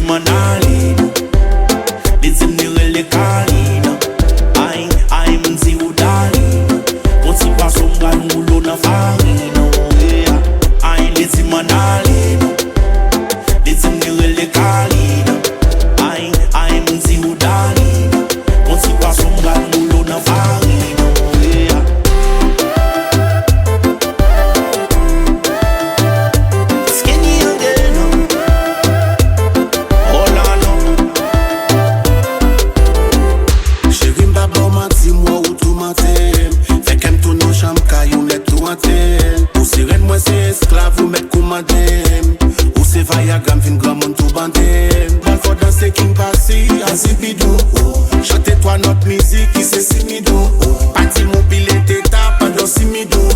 manalino, ritm ni rele kalino. Ay mzi udalino, konti paso mga mulo na farino. Ay ritm manalino, ritm ni rele kalino. Ay mzi udalino, konti paso mga mulo na farino. Ou se ren mwen se esklav ou met koumadem. Ou se vayagam fin gramon tou bandem. Mal for danse king pasi azipidou. Chante toi notre musique qui se simidou. Parti mobile teta pendant simidou.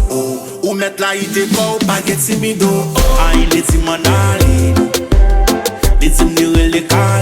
Ou met la ide ko ou baguette simidou. Ay ritm manalino, ritm ni rele kalino.